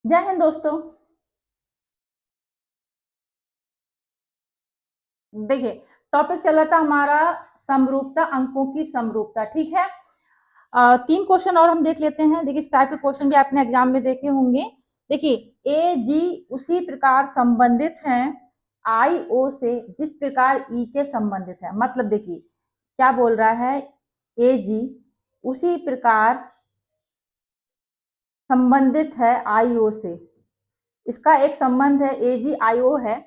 जय हिंद दोस्तों। देखिए, टॉपिक चल रहा था हमारा समरूपता, अंकों की समरूपता। ठीक है। तीन क्वेश्चन और हम देख लेते हैं। देखिए, इस टाइप के क्वेश्चन भी आपने एग्जाम में देखे होंगे। देखिए, ए जी उसी प्रकार संबंधित हैं आई ओ से जिस प्रकार ई के संबंधित है। मतलब देखिए क्या बोल रहा है, ए जी उसी प्रकार संबंधित है आई ओ से। इसका एक संबंध है, ए जी आई ओ है।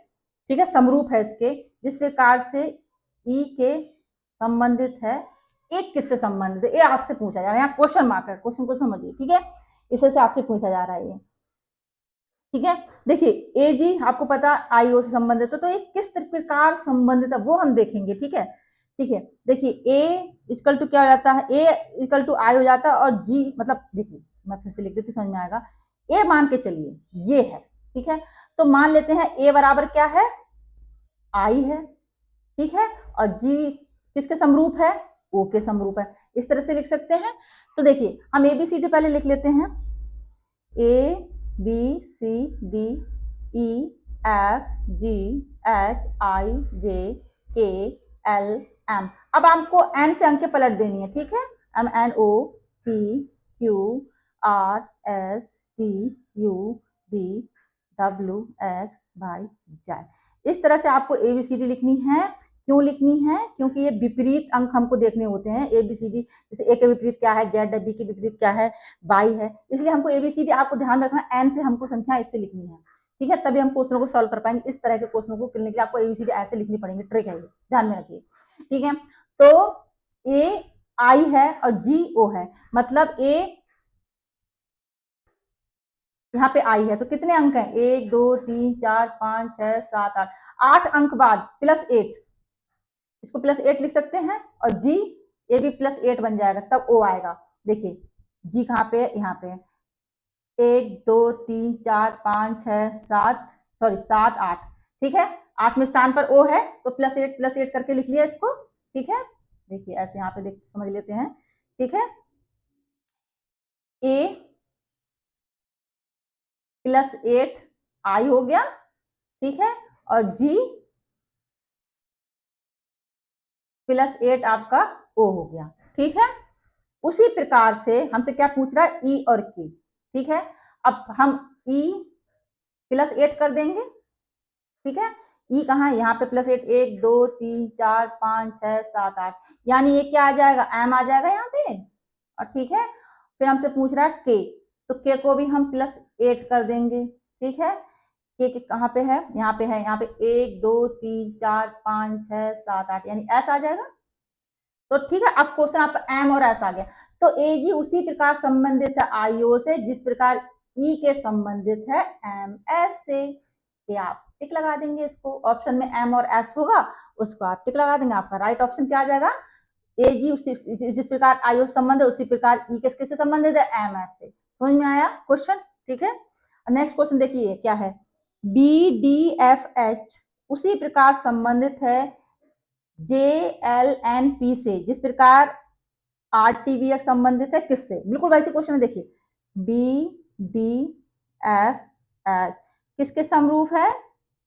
ठीक है, समरूप है इसके, जिस प्रकार से ई के संबंधित है। एक किससे संबंधित है, ये आपसे पूछा जा रहा है। यहाँ क्वेश्चन मार्क है, क्वेश्चन को समझिए। ठीक है, इसे से आपसे पूछा जा रहा है ये। ठीक है, देखिए ए जी आपको पता आई ओ से संबंधित है, तो ये किस प्रकार संबंधित है वो हम देखेंगे। ठीक है, ठीक है। देखिए ए इक्वल टू क्या हो जाता है, ए इक्वल टू आई हो जाता है, और जी मतलब देखिए मैं फिर से लिख देती, समझ में आएगा। ए मान के चलिए ये है। ठीक है, तो मान लेते हैं ए बराबर क्या है, आई है। ठीक है, और जी किसके समरूप है, ओ के समरूप है। इस तरह से लिख सकते हैं। तो देखिए हम एबीसीडी पहले लिख लेते हैं। A B C D E F G H I J K L M. अब आपको एन से अंक पलट देनी है। ठीक है, M N O P Q R S T U B W X Y Z. इस तरह से आपको एबीसीडी लिखनी है। क्यों लिखनी है, क्योंकि ये विपरीत अंक हमको देखने होते हैं। एबीसीडी जैसे ए के विपरीत क्या है, जेड है, बी के विपरीत क्या है, बाई है। इसलिए हमको एबीसीडी आपको ध्यान रखना, एन से हमको संख्या इससे लिखनी है। ठीक है, तभी हम क्वेश्चनों को सॉल्व कर पाएंगे। इस तरह के क्वेश्चनों को करने के लिए आपको एबीसीडी ऐसे लिखनी पड़ेगी। ट्रिक है ये, ध्यान में रखिए। ठीक है, तो ए आई है और जी ओ है। मतलब ए यहाँ पे आई है, तो कितने अंक हैं, 1 2 3 4 5 6 7 8। 8 अंक बाद +8, इसको +8 लिख सकते हैं। और जी ए भी +8 बन जाएगा, तब ओ आएगा। देखिए जी कहाँ पे है, यहाँ पे है। 1 2 3 4 5 6 7, सॉरी 7 8। ठीक है, 8वें स्थान पर ओ है, तो +8 करके लिख लिया इसको। ठीक है, देखिए ऐसे यहाँ पे देख समझ लेते हैं। ठीक है, ए +8 आई हो गया। ठीक है, और जी +8 आपका ओ हो गया। ठीक है, उसी प्रकार से हमसे क्या पूछ रहा है, ई और के। ठीक है, अब हम ई +8 कर देंगे। ठीक है, ई कहाँ है, यहाँ पे +8, 1 2 3 4 5 6 7 8, यानी ये क्या आ जाएगा, एम आ जाएगा यहाँ पे। और ठीक है, फिर हमसे पूछ रहा है के, तो के को भी हम +8 कर देंगे। ठीक है, के कहाँ पे है, यहाँ पे है, यहाँ पे 1 2 3 4 5 6 7 8, यानी एस आ जाएगा। तो ठीक है, अब क्वेश्चन आपका एम और एस आ गया। तो ए जी उसी प्रकार संबंधित है आई ओ से जिस प्रकार ई के संबंधित है एम एस से। ये आप टिक लगा देंगे, इसको ऑप्शन में एम और एस होगा, उसको आप टिक लगा देंगे। आपका राइट ऑप्शन क्या आ जाएगा, ए जी उसी जिस प्रकार आई ओ संबंध है उसी प्रकार ई किससे संबंधित है, एम एस से। समझ में आया क्वेश्चन। ठीक है, नेक्स्ट क्वेश्चन देखिए क्या है, बी डी एफ एच उसी प्रकार संबंधित है जे एल एन पी से जिस प्रकार आर टी वी एक्स संबंधित है किससे। बिल्कुल वैसे क्वेश्चन है। देखिए बी डी एफ एच किसके समरूप है,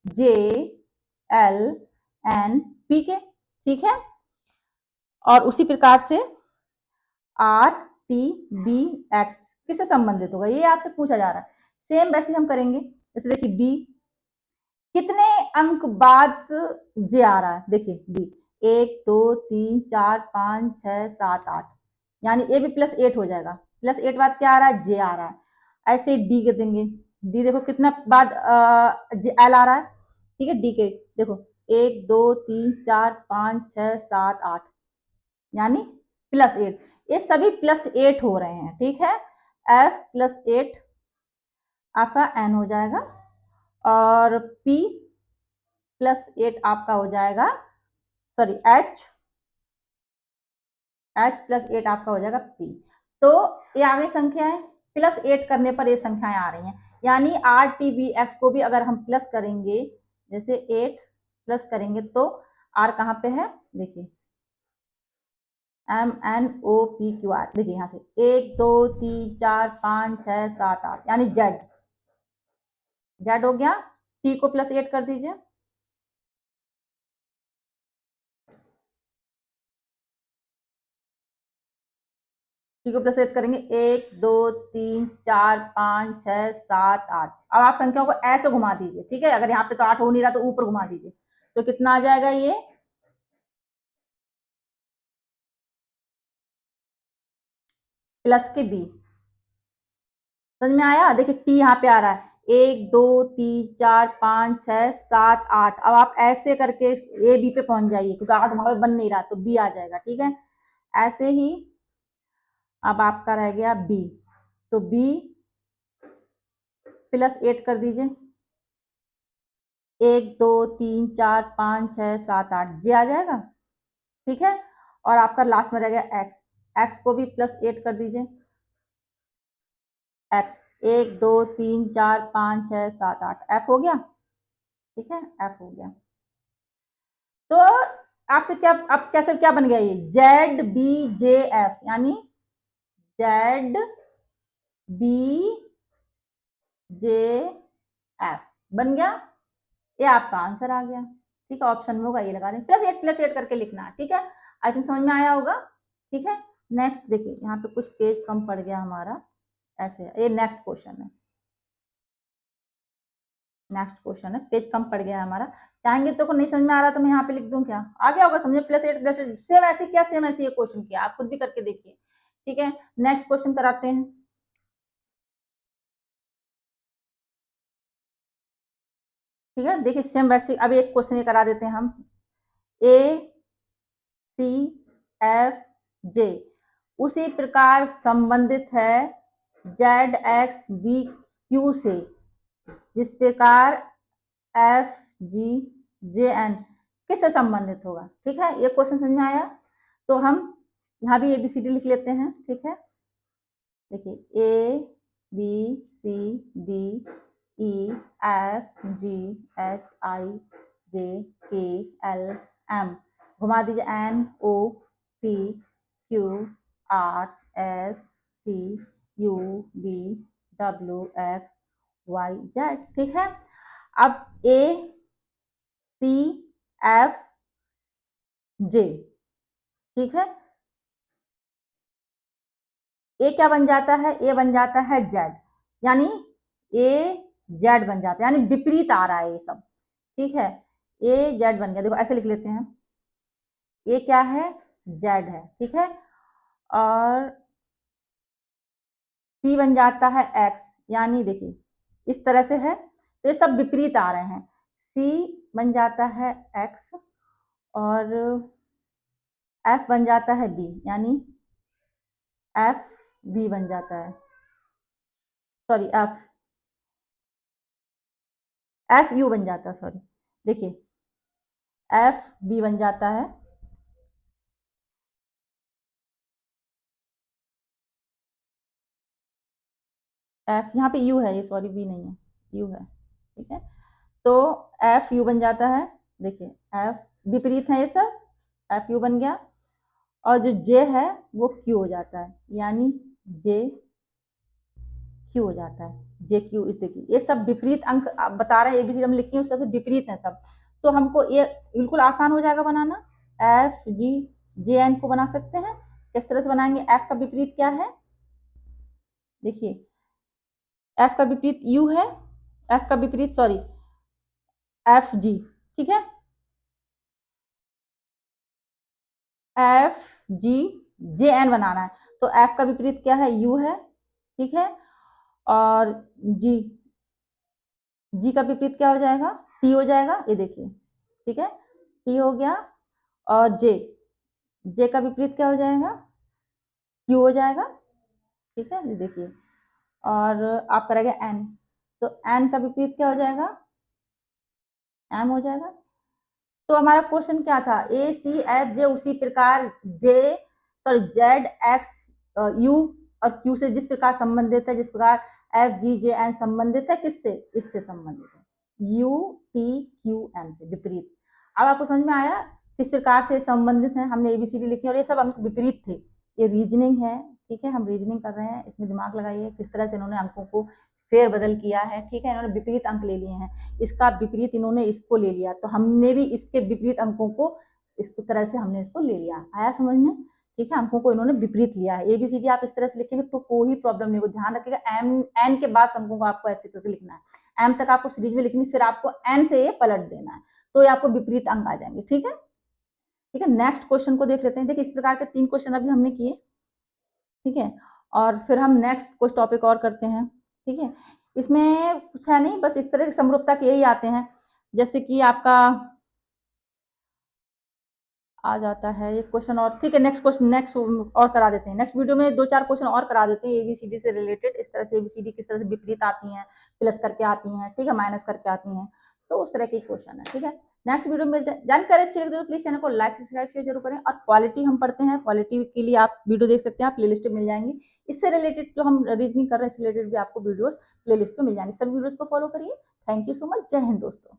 जे एल एन पी के। ठीक है, और उसी प्रकार से आर टी बी एक्स किससे संबंधित होगा, ये आपसे पूछा जा रहा है। सेम वैसे हम करेंगे। जैसे देखिए बी कितने अंक बाद जे आ रहा है, देखिए बी 1 2 3 4 5 6 7 8, यानी ए भी +8 हो जाएगा। +8 बाद क्या आ रहा है, जे आ रहा है। ऐसे डी के देंगे, डी देखो कितना बाद एल आ रहा है। ठीक है, डी के देखो 1 2 3 4 5 6 7 8, यानी +8। ये सभी +8 हो रहे हैं। ठीक है, एफ +8 आपका एन हो जाएगा, और पी +8 आपका हो जाएगा, सॉरी H+8 आपका हो जाएगा P। तो ये आ गई संख्याएं, +8 करने पर ये संख्याएं आ रही हैं। यानी RTBX को भी अगर हम प्लस करेंगे, जैसे 8 प्लस करेंगे तो R कहाँ पे है, देखिए MNOPQR। देखिए यहाँ से 1 2 3 4 5 6 7 8, यानी Z। जेड हो गया, टी को +8 कर दीजिए। टी को +8 करेंगे, 1 2 3 4 5 6 7 8। अब आप संख्याओं को ऐसे घुमा दीजिए, ठीक है। अगर यहाँ पे तो 8 हो नहीं रहा तो ऊपर घुमा दीजिए, तो कितना आ जाएगा ये, प्लस के बी। समझ में आया? देखिए टी यहाँ पे आ रहा है, 1 2 3 4 5 6 7 8। अब आप ऐसे करके ए बी पे पहुंच जाइए, क्योंकि 8 वहां पे बन नहीं रहा तो बी आ जाएगा, ठीक है। ऐसे ही अब आपका रह गया बी, तो बी +8 कर दीजिए, 1 2 3 4 5 6 7 8, जे आ जाएगा, ठीक है। और आपका लास्ट में रह गया एक्स, एक्स को भी +8 कर दीजिए, एक्स 1 2 3 4 5 6 7 8, एफ हो गया, ठीक है, एफ हो गया। तो आपसे क्या, अब कैसे क्या बन गया ये, जेड बी जे एफ, यानी जेड बी जे एफ बन गया। ये आपका आंसर आ गया, ठीक है। ऑप्शन में होगा ये, लगा दें +8 करके लिखना है, ठीक है। आई थिंक समझ में आया होगा, ठीक है। नेक्स्ट देखिए, यहाँ पे कुछ पेज कम पड़ गया हमारा, ऐसे ये नेक्स्ट क्वेश्चन है, नेक्स्ट क्वेश्चन है, पेज कम पड़ गया है हमारा। चाहेंगे तो नहीं समझ में आ रहा तो मैं यहाँ पे लिख दूं, क्या आ गया होगा समझे, +8 सेम ऐसे क्या, सेम ऐसे ये क्वेश्चन किया, आप खुद भी करके देखिए, ठीक है। नेक्स्ट क्वेश्चन कराते हैं, ठीक है। देखिए सेम वैसे अब एक क्वेश्चन ये करा देते हैं हम, ए सी एफ जे उसी प्रकार संबंधित है जेड एक्स बी क्यू से, जिस प्रकार एफ जी जे एन किससे संबंधित होगा, ठीक है। ये क्वेश्चन समझ में आया? तो हम यहाँ भी ABCD लिख लेते हैं, ठीक है। देखिए A B C D E F G H I J K L M, घुमा दीजिए N O P Q R S T U V W X Y Z, ठीक है। अब A C F J, ठीक है। ए क्या बन जाता है, ए बन जाता है जेड, यानी ए जेड बन जाता है, यानी विपरीत आ रहा है ये सब, ठीक है। ए जेड बन गया, देखो ऐसे लिख लेते हैं, ए क्या है, जेड है, ठीक है। और सी बन जाता है एक्स, यानी देखिए इस तरह से है, तो ये सब विपरीत आ रहे हैं। सी बन जाता है एक्स, और एफ बन जाता है बी, यानी एफ बी बन जाता है, सॉरी एफ एफ यू बन जाता है, सॉरी। देखिए एफ बी बन जाता है, एफ यहाँ पे यू है, ये सॉरी बी नहीं है, यू है, ठीक है। तो एफ यू बन जाता है, देखिए एफ विपरीत है ये सब, एफ यू बन गया। और जो जे है वो क्यू हो जाता है, यानी जे क्यू हो जाता है, जे क्यू। इस देखिए ये सब विपरीत अंक आप बता रहे हैं, एबीसी हम लिखी है उससे विपरीत है सब, तो हमको ये बिल्कुल आसान हो जाएगा बनाना। एफ जी जे एन को बना सकते हैं, किस तरह से बनाएंगे, एफ का विपरीत क्या है, देखिए एफ का विपरीत यू है, एफ का विपरीत सॉरी एफ जी, ठीक है। एफ जी जे एन बनाना है, तो एफ का विपरीत क्या है, यू है, ठीक है। और जी, जी का विपरीत क्या हो जाएगा, टी हो जाएगा, ये देखिए, ठीक है, टी हो गया। और जे, जे का विपरीत क्या हो जाएगा, क्यू हो जाएगा, ठीक है, ये देखिए। और आपका रहेगा एन, तो एन का विपरीत क्या हो जाएगा, एम हो जाएगा। तो हमारा क्वेश्चन क्या था, ए सी एफ जे उसी प्रकार जे सॉरी जेड एक्स यू और क्यू से जिस प्रकार संबंधित है, जिस प्रकार एफ जी जे एन संबंधित है, किससे, इससे संबंधित है, यू टी क्यू एम से विपरीत। अब आपको समझ में आया किस प्रकार से संबंधित है, हमने एबीसीडी लिखी और ये सब अंक विपरीत थे, ये रीजनिंग है, ठीक है। हम रीजनिंग कर रहे हैं, इसमें दिमाग लगाइए किस तरह से इन्होंने अंकों को फेरबदल किया है, ठीक है, इन्होंने विपरीत अंक ले लिए हैं, इसका विपरीत इन्होंने इसको ले लिया, तो हमने भी इसके विपरीत अंकों को इस तरह से हमने इसको ले लिया। आया समझ में? ठीक है, अंकों को इन्होंने विपरीत लिया है। ABCD आप इस तरह से लिखेंगे तो कोई प्रॉब्लम नहीं होगी। ध्यान रखिएगा N के बाद अंकों को आपको ऐसे करके लिखना है, M तक आपको सीरीज में लिखनी, फिर आपको N से ये पलट देना है, तो ये आपको विपरीत अंक आ जाएंगे। ठीक है, ठीक है, नेक्स्ट क्वेश्चन को देख लेते हैं। देखिए इस प्रकार के 3 क्वेश्चन अभी हमने किए, ठीक है, और फिर हम नेक्स्ट कुछ टॉपिक और करते हैं। ठीक है, इसमें कुछ है नहीं, बस इस तरह की समरूपता के यही आते हैं, जैसे कि आपका आ जाता है ये क्वेश्चन। और ठीक है, नेक्स्ट क्वेश्चन नेक्स्ट और करा देते हैं, नेक्स्ट वीडियो में 2-4 क्वेश्चन और करा देते हैं ABCD से रिलेटेड, इस तरह से ABCD किस तरह से विपरीत आती हैं, प्लस करके आती हैं, ठीक है, माइनस करके आती हैं, तो उस तरह के क्वेश्चन है। ठीक है, नेक्स्ट वीडियो में मिलते हैं। जानकारी अच्छी लगी तो प्लीज चैनल को लाइक सब्सक्राइब शेयर जरूर करें। और क्वालिटी हम पढ़ते हैं, क्वालिटी के लिए आप वीडियो देख सकते हैं, आप प्लेलिस्ट में मिल जाएंगी। इससे रिलेटेड जो हम रीजनिंग कर रहे हैं इससे रिलेटेड भी आपको वीडियोस प्लेलिस्ट में मिल जाएंगे। सभी वीडियोस को फॉलो करिए। Thank you so much. जय हिंद दोस्तों।